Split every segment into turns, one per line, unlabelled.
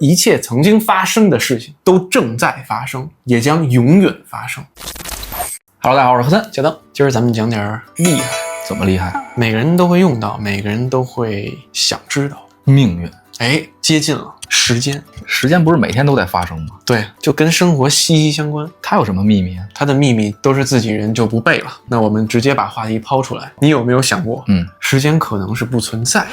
一切曾经发生的事情都正在发生，也将永远发生。Hello， 大家好，我是何森小邓，今儿咱们讲点厉害。
怎么厉害？
每个人都会用到，每个人都会想知道。
命运，
接近了。时间
不是每天都在发生吗？
对，就跟生活息息相关。
它有什么秘密啊？
它的秘密都是自己人就不背了。那我们直接把话题抛出来，你有没有想过，时间可能是不存在？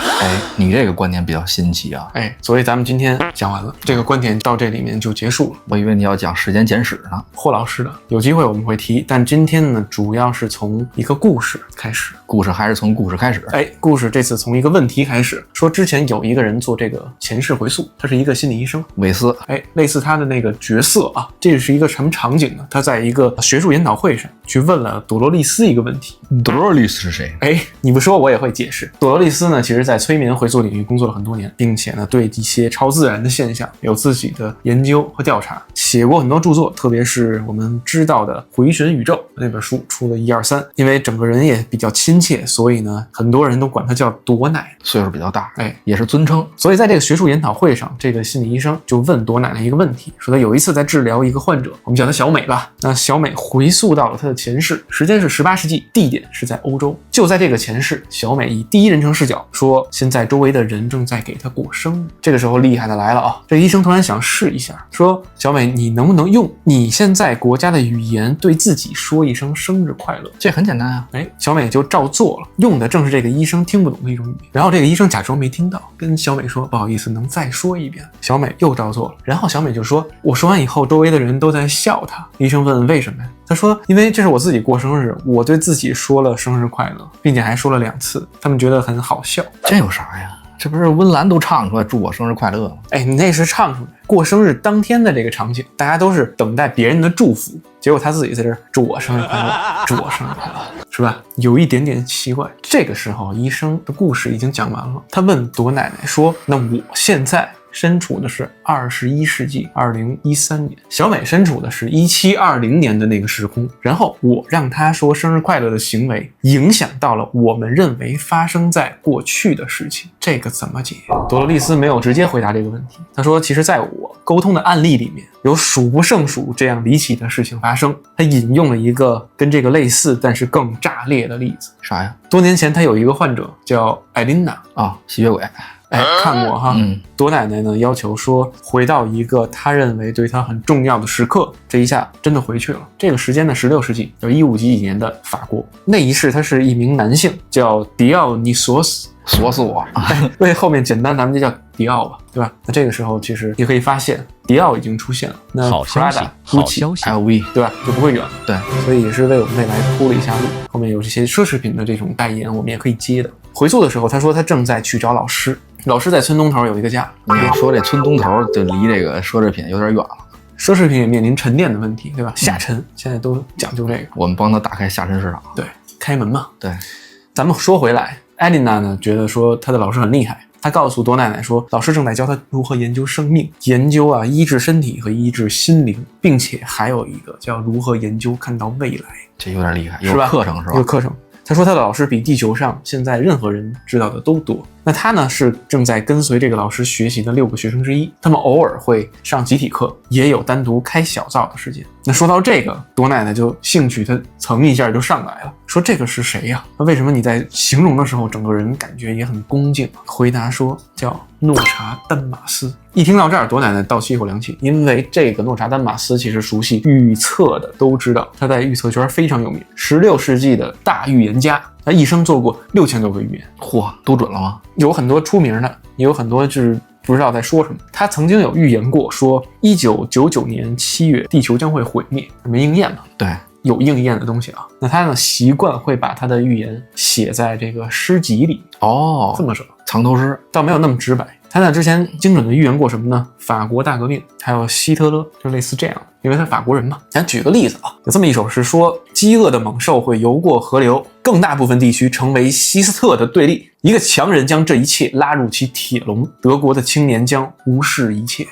你这个观点比较新奇啊。
所以咱们今天讲完了，这个观点到这里面就结束了。
我以为你要讲时间简史呢。
霍老师的有机会我们会提，但今天呢，主要是从一个故事开始。
故事还是从故事开始。
故事这次从一个问题开始，说之前有一个人做这个前世回溯，他是一个心理医生，
韦斯。
类似他的那个角色啊，这是一个什么场景呢？他在一个学术研讨会上去问了朵罗丽丝一个问题。
朵罗丽丝是谁？
你不说我也会解释。朵罗丽丝呢，其实在催眠回溯领域工作了很多年，并且呢，对一些超自然的现象有自己的研究和调查，写过很多著作，特别是我们知道的《回旋宇宙》那本书出了1、2、3。因为整个人也比较亲切，所以呢，很多人都管他叫朵奶，
岁数比较大，也是尊称。
所以在这个学术研讨会上，这个心理医生就问朵奶奶一个问题，说他有一次在治疗一个患者，我们叫他小美吧。那小美回溯到了她的前世，时间是18世纪，地点是在欧洲。就在这个前世，小美以第一人称视角说，现在周围的人正在给她过生日。这个时候厉害的来了啊！这个医生突然想试一下，说小美，你能不能用你现在国家的语言对自己说一声生日快乐？
这很简单啊。
小美就照做了，用的正是这个医生听不懂的一种语言。然后这个医生假装没听到，跟小美说不好意思，能再说一遍？小美又照做了，然后小美就说，我说完以后周围的人都在笑她。医生问为什么呀？他说因为这是我自己过生日，我对自己说了生日快乐，并且还说了2次，他们觉得很好笑。
这有啥呀？这不是温岚都唱出来祝我生日快乐吗？
你那是唱出来过生日当天的这个场景，大家都是等待别人的祝福，结果他自己在这儿祝我生日快乐，祝我生日快乐，是吧？有一点点奇怪。这个时候医生的故事已经讲完了，他问朵奶奶说，那我现在身处的是21世纪2013年，小美身处的是1720年的那个时空，然后我让她说生日快乐的行为影响到了我们认为发生在过去的事情，这个怎么解？朵罗丽丝没有直接回答这个问题，她说其实在我沟通的案例里面有数不胜数这样离奇的事情发生。她引用了一个跟这个类似但是更炸裂的例子。
啥呀？
多年前她有一个患者叫艾琳娜
啊，吸血鬼。
看过哈。朵奶奶呢要求说回到一个她认为对她很重要的时刻，这一下真的回去了。这个时间呢16世纪，有15几年的法国。那一世他是一名男性，叫迪奥尼索斯。
锁死我。
为后面简单咱们就叫迪奥吧，对吧？那这个时候其实你可以发现迪奥已经出现了。那
好消息，好消息
LV
对吧？就不会远了。
对，
所以也是为我们未来铺了一下路。后面有这些奢侈品的这种代言，我们也可以接的。回溯的时候，他说他正在去找老师，老师在村东头有一个家。
你说这村东头就离这个奢侈品有点远了。
奢侈品也面临沉淀的问题，对吧？下沉现在都讲究这个。
我们帮他打开下沉市场。
对，开门嘛。
对，
咱们说回来，艾琳娜呢觉得说她的老师很厉害，她告诉朵奶奶说，老师正在教她如何研究生命，研究医治身体和医治心灵，并且还有一个叫如何研究看到未来。
这有点厉害，有课程是吧？
有课程。他说他的老师比地球上现在任何人知道的都多。那他呢是正在跟随这个老师学习的6个学生之一，他们偶尔会上集体课，也有单独开小灶的时间。那说到这个，朵奶奶就兴趣她蹭一下就上来了，说这个是谁呀？那为什么你在形容的时候整个人感觉也很恭敬？回答说叫诺查丹马斯。一听到这儿，朵奶奶倒吸一口凉气，因为这个诺查丹马斯其实熟悉预测的都知道，他在预测圈非常有名，16世纪的大预言家，他一生做过6000多个预言。
嚯，都准了吗？
有很多出名的，也有很多就是不知道在说什么。他曾经有预言过说1999年7月地球将会毁灭，没应验嘛？
对，
有应验的东西啊。那他呢习惯会把他的预言写在这个诗集里。这么说，
藏头诗
倒没有那么直白。他呢之前精准的预言过什么呢？法国大革命，还有希特勒，就类似这样，因为他是法国人嘛。咱举个例子啊，有这么一首诗说，饥饿的猛兽会游过河流，更大部分地区成为希斯特的对立，一个强人将这一切拉入其铁笼，德国的青年将无视一切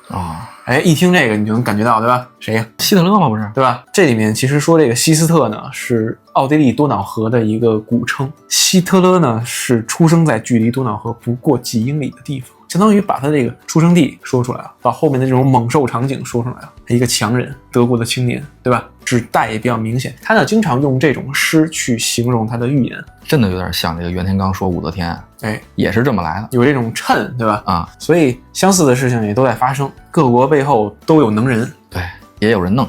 一听这个你就能感觉到，对吧？谁呀？
希特勒吗？不是，
对吧？这里面其实说这个希斯特呢是奥地利多瑙河的一个古称，希特勒呢是出生在距离多瑙河不过几英里的地方。相当于把他这个出生地说出来了，把后面的这种猛兽场景说出来了。一个强人，德国的青年，对吧？指代也比较明显。他呢经常用这种诗去形容他的预言，
真的有点像这个袁天罡说武则天，也是这么来的，
有这种谶，对吧？
啊，
所以相似的事情也都在发生，各国背后都有能人，
对，也有人弄，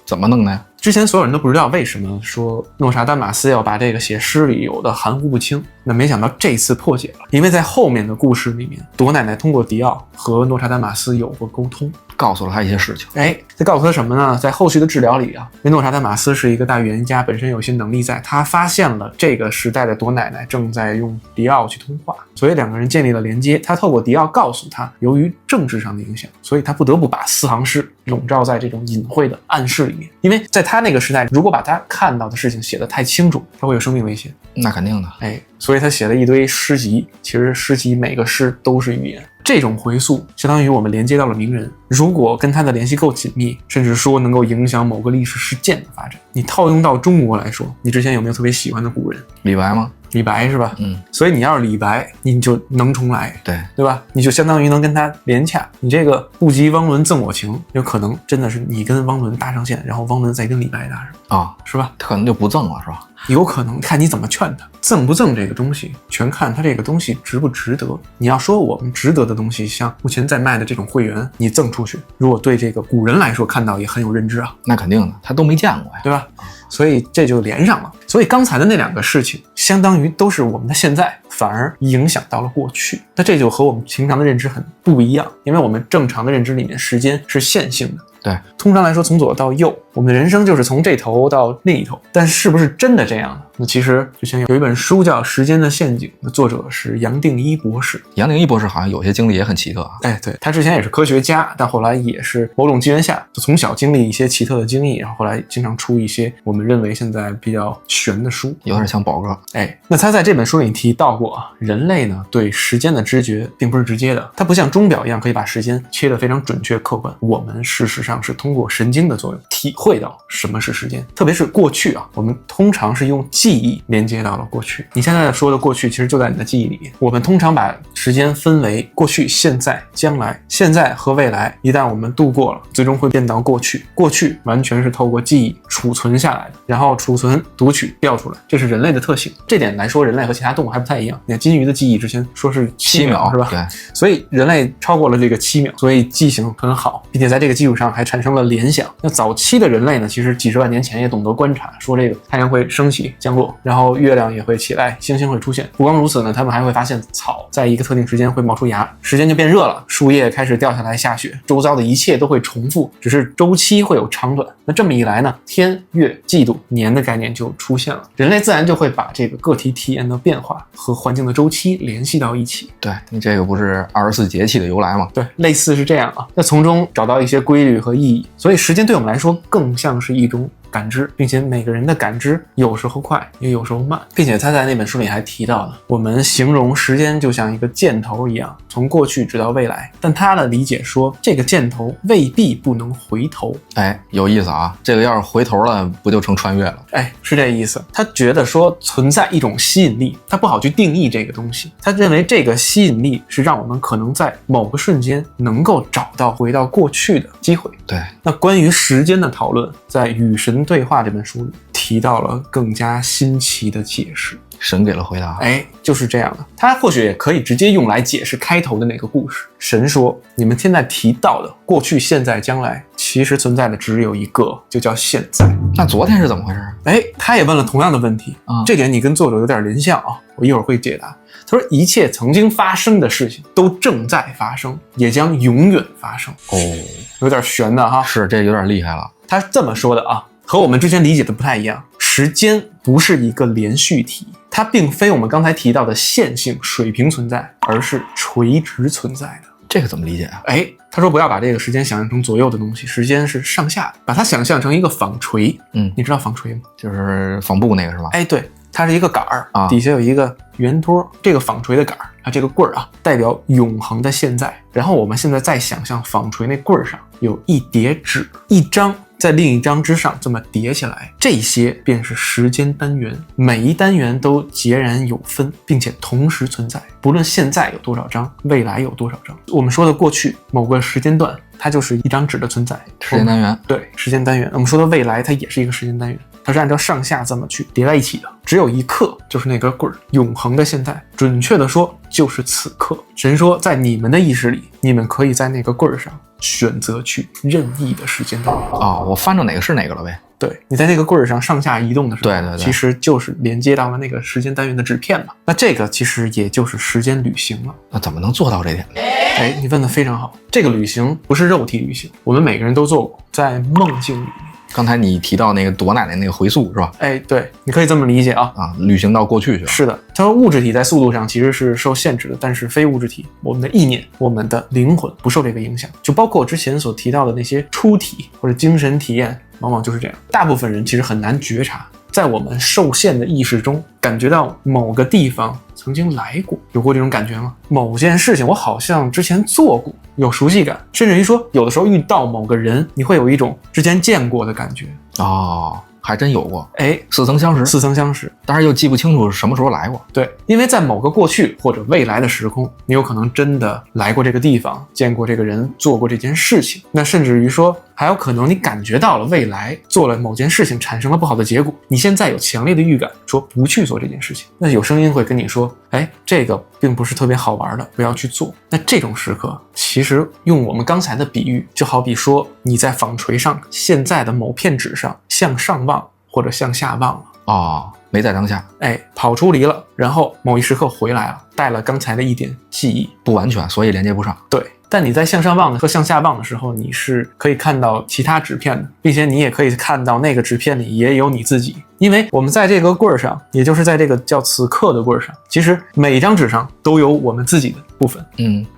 怎么弄的呀？
之前所有人都不知道为什么说诺查丹马斯要把这个写诗里有的含糊不清，那没想到这次破解了，因为在后面的故事里面，朵奶奶通过迪奥和诺查丹马斯有过沟通，
告诉了他一些事情。
他告诉他什么呢？在后续的治疗里啊，因为诺查丹马斯是一个大预言家，本身有些能力在，他发现了这个时代的朵奶奶正在用迪奥去通话，所以两个人建立了连接。他透过迪奥告诉他，由于政治上的影响，所以他不得不把四行诗笼罩在这种隐晦的暗示里面，因为在他那个时代，如果把他看到的事情写得太清楚，他会有生命危险。
那肯定的，
所以他写了一堆诗集，其实诗集每个诗都是预言。这种回溯相当于我们连接到了名人，如果跟他的联系够紧密，甚至说能够影响某个历史事件的发展。你套用到中国来说，你之前有没有特别喜欢的古人？
李白吗？
李白是吧？所以你要是李白，你就能重来，对吧？你就相当于能跟他连洽。你这个不及汪伦赠我情，有可能真的是你跟汪伦搭上线，然后汪伦再跟李白搭上
啊，
是吧？
他可能就不赠了，是吧？
有可能，看你怎么劝他。赠不赠这个东西，全看他这个东西值不值得。你要说我们值得的东西，像目前在卖的这种会员，你赠出去，如果对这个古人来说看到也很有认知啊，
那肯定的，他都没见过呀，
对吧？所以这就连上了。所以刚才的那两个事情，相当于都是我们的现在，反而影响到了过去。那这就和我们平常的认知很不一样，因为我们正常的认知里面，时间是线性的。
对，
通常来说，从左到右，我们的人生就是从这头到另一头。但是不是真的这样呢？那其实之前有一本书叫《时间的陷阱》，的作者是杨定一博士。
杨定一博士好像有些经历也很奇特啊。
对，他之前也是科学家，但后来也是某种机缘下，就从小经历一些奇特的经历，然后后来经常出一些我们认为现在比较玄的书，
有点像宝哥。
那他在这本书里提到过啊，人类呢对时间的知觉并不是直接的，它不像钟表一样可以把时间切得非常准确客观。我们事实上是通过神经的作用体会到什么是时间，特别是过去啊，我们通常是用记忆连接到了过去。你现在说的过去其实就在你的记忆里面。我们通常把时间分为过去、现在、将来。现在和未来一旦我们度过了，最终会变到过去。过去完全是透过记忆储存下来的，然后储存、读取、调出来，这是人类的特性。这点来说，人类和其他动物还不太一样。你看金鱼的记忆之前说是7秒是吧？
对，
所以人类超过了这个7秒，所以记性很好，并且在这个基础上还产生了联想。那早期的人类呢，其实几十万年前也懂得观察，说这个太阳会升起降落，然后月亮也会起来，星星会出现。不光如此呢，他们还会发现草在一个特定时间会冒出芽，时间就变热了，树叶开始掉下来下雪，周遭的一切都会重复，只是周期会有长短。那这么一来呢，天、月、季度、年的概念就出现了，人类自然就会把这个个体体验的变化和环境的周期联系到一起。
对，你这个不是24节气的由来吗？
对，类似是这样啊。那从中找到一些规律和意义，所以时间对我们来说更像是一种感知，并且每个人的感知有时候快也有时候慢，并且他在那本书里还提到了，我们形容时间就像一个箭头一样，从过去直到未来，但他的理解说这个箭头未必不能回头。
有意思啊，这个要是回头了不就成穿越了？
是这意思。他觉得说存在一种吸引力，他不好去定义这个东西，他认为这个吸引力是让我们可能在某个瞬间能够找到回到过去的机会。
对，
那关于时间的讨论，在《与神对话》这本书里提到了更加新奇的解释。
神给了回答。
就是这样的。他或许也可以直接用来解释开头的那个故事。神说，你们现在提到的过去、现在、将来，其实存在的只有一个，就叫现在。
那昨天是怎么回事？
他也问了同样的问题这点你跟作者有点联想啊，我一会儿会解答。他说，一切曾经发生的事情都正在发生，也将永远发生。有点悬的哈。
是，这有点厉害了。
他是这么说的啊，和我们之前理解的不太一样。时间不是一个连续体，它并非我们刚才提到的线性水平存在，而是垂直存在的。
这个怎么理解啊？
他说不要把这个时间想象成左右的东西，时间是上下的，把它想象成一个纺锤。你知道纺锤吗？
就是纺布那个是吧？
对，它是一个杆儿底下有一个圆托，这个纺锤的杆儿这个棍儿代表永恒的现在。然后我们现在再想象纺锤那棍儿上有一叠纸，一张在另一张之上这么叠起来，这些便是时间单元，每一单元都截然有分，并且同时存在，不论现在有多少张，未来有多少张。我们说的过去某个时间段，它就是一张纸的存在，
时间单元。
对，时间单元。我们说的未来，它也是一个时间单元，它是按照上下这么去叠在一起的。只有一刻，就是那根棍儿，永恒的现在，准确的说就是此刻。神说，在你们的意识里，你们可以在那个棍儿上选择去任意的时间单元。
我翻着哪个是哪个了呗。
对，你在那个棍儿上上下移动的时候，
对，
其实就是连接到了那个时间单元的纸片嘛。那这个其实也就是时间旅行了。
那怎么能做到这点呢？
你问得非常好。这个旅行不是肉体旅行，我们每个人都做过，在梦境里面。
刚才你提到那个朵奶奶那个回溯是吧？
对，你可以这么理解啊，
旅行到过去去了。
是的，他说物质体在速度上其实是受限制的，但是非物质体，我们的意念、我们的灵魂不受这个影响。就包括我之前所提到的那些出体或者精神体验，往往就是这样。大部分人其实很难觉察，在我们受限的意识中，感觉到某个地方曾经来过，有过这种感觉吗？某件事情我好像之前做过，有熟悉感，甚至于说有的时候遇到某个人，你会有一种之前见过的感觉。
还真有过。似曾相识，
但
是又记不清楚什么时候来过。
对，因为在某个过去或者未来的时空，你有可能真的来过这个地方，见过这个人，做过这件事情。那甚至于说，还有可能你感觉到了未来做了某件事情产生了不好的结果，你现在有强烈的预感说不去做这件事情。那有声音会跟你说，这个并不是特别好玩的，不要去做。那这种时刻，其实用我们刚才的比喻，就好比说你在纺锤上现在的某片纸上向上望或者向下望了。
没在当下。
跑出离了，然后某一时刻回来了，带了刚才的一点记忆，
不完全，所以连接不上。
对，但你在向上望和向下望的时候，你是可以看到其他纸片的，并且你也可以看到那个纸片里也有你自己。因为我们在这个棍儿上，也就是在这个叫此刻的棍儿上，其实每一张纸上都有我们自己的部分。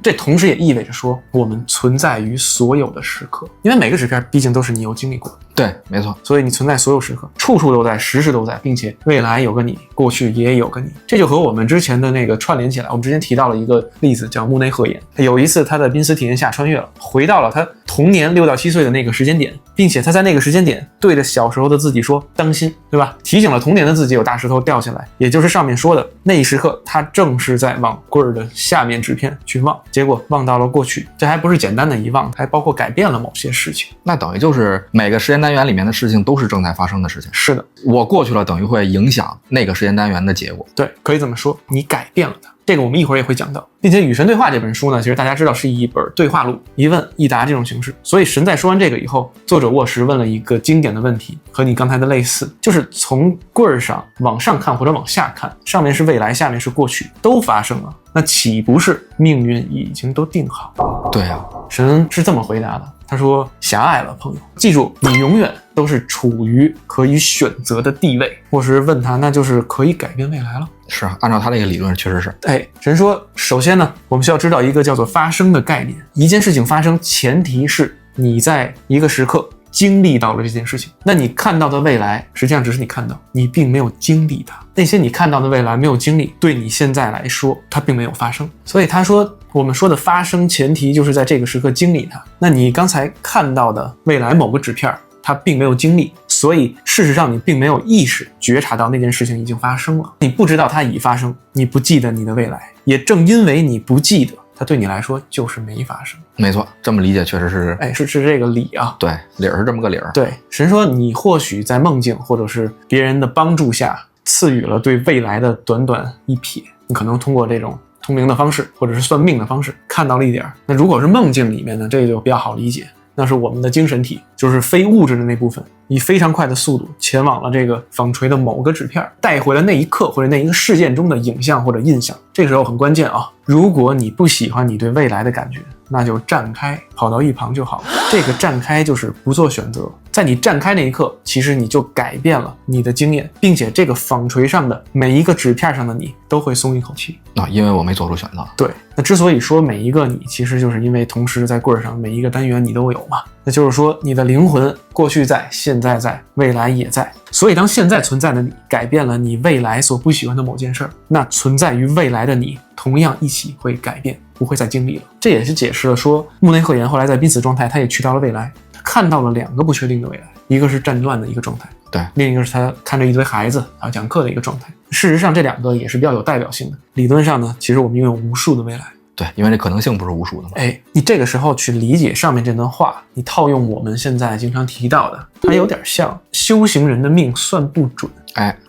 这同时也意味着说，我们存在于所有的时刻，因为每个纸片毕竟都是你有经历过的。
对，没错。
所以你存在所有时刻，处处都在，时时都在，并且未来有个你，过去也有个你。这就和我们之前的那个串联起来。我们之前提到了一个例子，叫木内鹤彦。有一次他的濒死体验下穿越了，回到了他童年6到7岁的那个时间点，并且他在那个时间点对着小时候的自己说当心，对吧？提醒了童年的自己有大石头掉下来，也就是上面说的那一时刻，他正是在往棍儿的下面纸片去望，结果望到了过去。这还不是简单的遗忘，还包括改变了某些事情。
那等于就是每个时间单元里面的事情都是正在发生的事情。
是的，
我过去了等于会影响那个时间单元的结果。
对，可以这么说，你改变了它。这个我们一会儿也会讲到，并且《与神对话》这本书呢，其实大家知道是一本对话录，一问一答这种形式。所以神在说完这个以后，作者沃什问了一个经典的问题，和你刚才的类似，就是从棍儿上往上看或者往下看，上面是未来，下面是过去，都发生了，那岂不是命运已经都定好了？
对啊，
神是这么回答的。他说：狭隘了，朋友，记住，你永远都是处于可以选择的地位。或是问他，那就是可以改变未来了。
是啊，按照他这个理论确实是。
神说，首先呢，我们需要知道一个叫做发生的概念。一件事情发生，前提是你在一个时刻经历到了这件事情。那你看到的未来，实际上只是你看到，你并没有经历它。那些你看到的未来没有经历，对你现在来说，它并没有发生。所以他说，我们说的发生前提就是在这个时刻经历它。那你刚才看到的未来某个纸片，它并没有经历，所以事实上你并没有意识觉察到那件事情已经发生了。你不知道它已发生，你不记得你的未来，也正因为你不记得，它对你来说就是没发生。
没错，这么理解确实是。
是这个理啊。
对，理儿是这么个理儿。
对，神说你或许在梦境或者是别人的帮助下，赐予了对未来的短短一瞥，你可能通过这种通灵的方式或者是算命的方式看到了一点。那如果是梦境里面呢，这就比较好理解，那是我们的精神体，就是非物质的那部分，以非常快的速度前往了这个纺锤的某个纸片，带回了那一刻或者那一个事件中的影像或者印象。这个时候很关键啊，如果你不喜欢你对未来的感觉，那就站开，跑到一旁就好了。这个站开就是不做选择，在你站开那一刻，其实你就改变了你的经验，并且这个纺锤上的每一个纸片上的你都会松一口气。
因为我没做出选择。
对，那之所以说每一个你，其实就是因为同时在棍儿上每一个单元你都有嘛。那就是说你的灵魂过去在，现在在，未来也在。所以当现在存在的你改变了你未来所不喜欢的某件事儿，那存在于未来的你同样一起会改变，不会再经历了。这也是解释了说木内鹤彦后来在濒死状态，他也去到了未来，他看到了2个不确定的未来。一个是战乱的一个状态，
对，
另一个是他看着一堆孩子还要讲课的一个状态。事实上这两个也是比较有代表性的。理论上呢，其实我们拥有无数的未来。
对，因为这可能性不是无数的嘛。
你这个时候去理解上面这段话，你套用我们现在经常提到的，它有点像修行人的命算不准。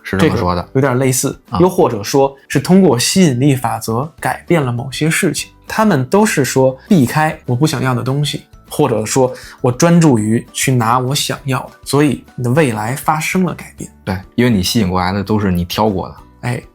是这么说的，
有点类似，又或者说是通过吸引力法则改变了某些事情。他们都是说避开我不想要的东西，或者说我专注于去拿我想要的，所以你的未来发生了改变。
对，因为你吸引过来的都是你挑过的。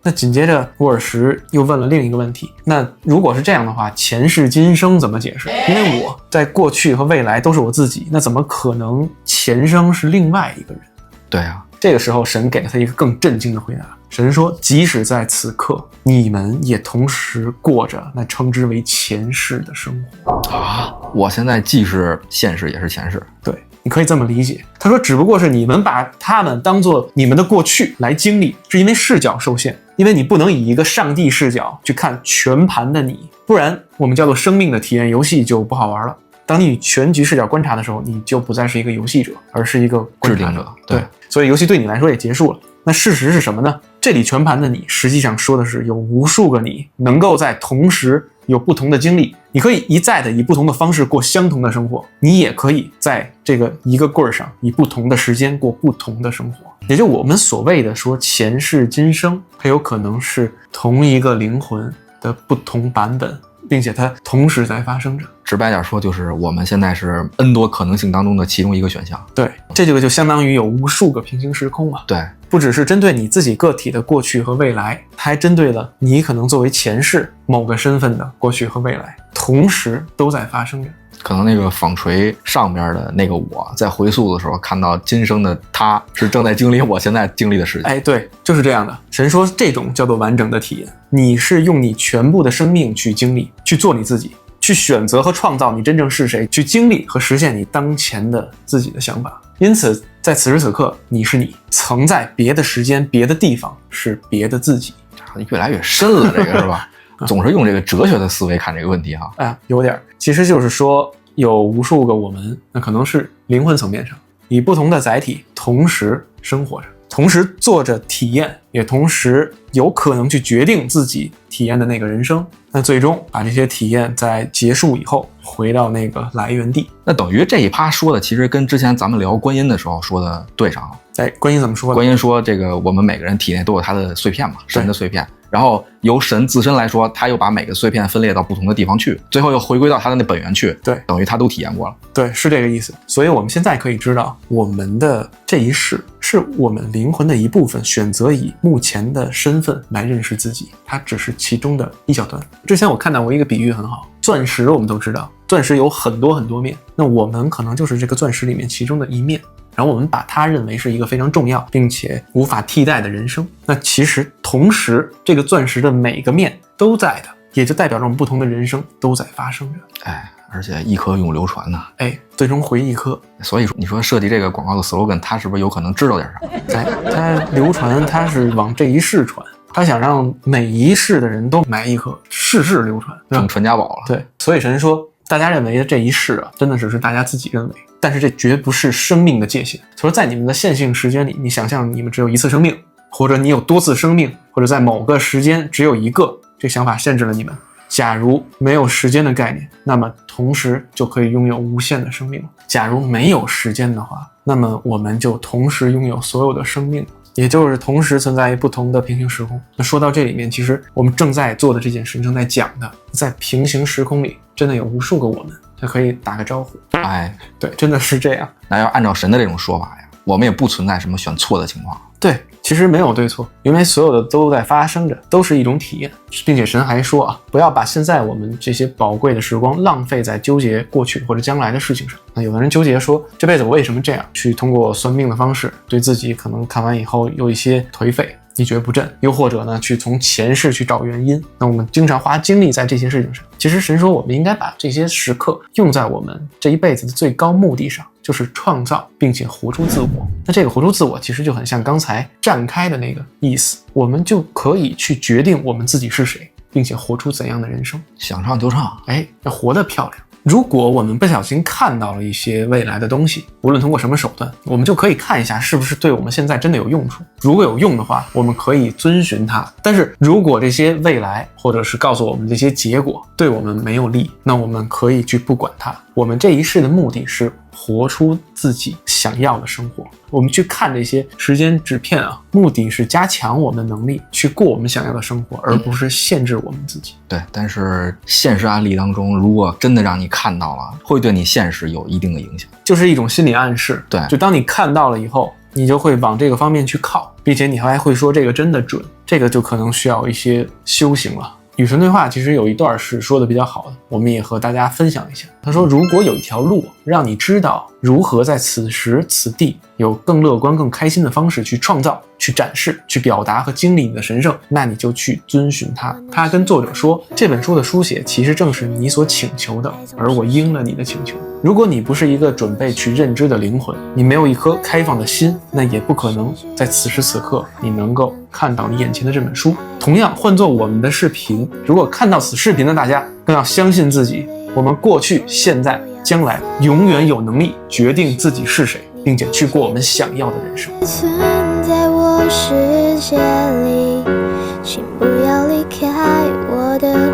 那紧接着沃尔什又问了另一个问题，那如果是这样的话，前世今生怎么解释？因为我在过去和未来都是我自己，那怎么可能前生是另外一个人？
对啊，
这个时候神给了他一个更震惊的回答。神说，即使在此刻，你们也同时过着那称之为前世的生活
啊！我现在既是现世也是前世。
对，你可以这么理解。他说只不过是你们把他们当作你们的过去来经历，是因为视角受限，因为你不能以一个上帝视角去看全盘的你，不然我们叫做生命的体验游戏就不好玩了。当你以全局视角观察的时候，你就不再是一个游戏者，而是一个观察者。对，所以游戏对你来说也结束了。那事实是什么呢？这里全盘的你实际上说的是有无数个你能够在同时有不同的经历，你可以一再的以不同的方式过相同的生活，你也可以在这个一个棍儿上以不同的时间过不同的生活。也就我们所谓的说前世今生，它有可能是同一个灵魂的不同版本，并且它同时在发生着。
直白点说，就是我们现在是 N 多可能性当中的其中一个选项。
对，这个就相当于有无数个平行时空嘛。
对，
不只是针对你自己个体的过去和未来，它还针对了你可能作为前世某个身份的过去和未来，同时都在发生着。
可能那个纺锤上边的那个我在回溯的时候看到今生的他是正在经历我现在经历的事情。
对，就是这样的。神说这种叫做完整的体验，你是用你全部的生命去经历，去做你自己，去选择和创造你真正是谁，去经历和实现你当前的自己的想法。因此在此时此刻你是你，曾在别的时间别的地方是别的自己。
越来越深了，这个是吧？总是用这个哲学的思维看这个问题哈。
有点，其实就是说有无数个我们，那可能是灵魂层面上以不同的载体同时生活着，同时做着体验，也同时有可能去决定自己体验的那个人生。那最终把这些体验在结束以后回到那个来源地。
那等于这一趴说的其实跟之前咱们聊观音的时候说的对上了。
观音怎么说的？
观音说这个我们每个人体内都有他的碎片嘛，神的碎片，然后由神自身来说，他又把每个碎片分裂到不同的地方去，最后又回归到他的那本源去。
对，
等于他都体验过了。
对，是这个意思。所以我们现在可以知道，我们的这一世是我们灵魂的一部分选择以目前的身份来认识自己，它只是其中的一小段。之前我看到过一个比喻很好，钻石我们都知道，钻石有很多很多面，那我们可能就是这个钻石里面其中的一面。然后我们把它认为是一个非常重要并且无法替代的人生，那其实同时这个钻石的每个面都在的，也就代表着我们不同的人生都在发生着。
而且一颗永流传呢。
最终回一颗。
所以说你说设计这个广告的 slogan， 他是不是有可能知道点啥？
他流传，他是往这一世传，他想让每一世的人都埋一颗，世世流传，
成传家宝了。
对，所以神说大家认为的这一世真的只是大家自己认为，但是这绝不是生命的界限。他说在你们的线性时间里，你想象你们只有一次生命，或者你有多次生命，或者在某个时间只有一个，这想法限制了你们。假如没有时间的概念，那么同时就可以拥有无限的生命。假如没有时间的话，那么我们就同时拥有所有的生命，也就是同时存在于不同的平行时空。那说到这里面，其实我们正在做的这件事，正在讲的，在平行时空里真的有无数个我们，就可以打个招呼。对，真的是这样。
那要按照神的这种说法呀，我们也不存在什么选错的情况。
对，其实没有对错，因为所有的都在发生着，都是一种体验。并且神还说不要把现在我们这些宝贵的时光浪费在纠结过去或者将来的事情上。那有的人纠结说这辈子我为什么这样，去通过算命的方式对自己可能看完以后有一些颓废，一蹶不振，又或者呢去从前世去找原因。那我们经常花精力在这些事情上，其实神说我们应该把这些时刻用在我们这一辈子的最高目的上，就是创造并且活出自我。那这个活出自我其实就很像刚才展开的那个意思，我们就可以去决定我们自己是谁，并且活出怎样的人生。
想唱就唱，
要活得漂亮。如果我们不小心看到了一些未来的东西，无论通过什么手段，我们就可以看一下是不是对我们现在真的有用处。如果有用的话，我们可以遵循它。但是如果这些未来或者是告诉我们这些结果对我们没有利，那我们可以去不管它。我们这一世的目的是活出自己想要的生活。我们去看这些时间纸片啊，目的是加强我们的能力，去过我们想要的生活，而不是限制我们自己。
对，但是现实案例当中，如果真的让你看到了，会对你现实有一定的影响，
就是一种心理暗示。
对，
就当你看到了以后，你就会往这个方面去靠，并且你还会说这个真的准，这个就可能需要一些修行了。与神对话其实有一段是说的比较好的，我们也和大家分享一下。他说，如果有一条路让你知道如何在此时此地有更乐观更开心的方式去创造、去展示、去表达和经历你的神圣，那你就去遵循它。他跟作者说，这本书的书写其实正是你所请求的，而我应了你的请求。如果你不是一个准备去认知的灵魂，你没有一颗开放的心，那也不可能在此时此刻你能够看到你眼前的这本书。同样，换作我们的视频，如果看到此视频的大家更要相信自己，我们过去、现在、将来永远有能力决定自己是谁，并且去过我们想要的人生。
存在我世界里，请不要离开我的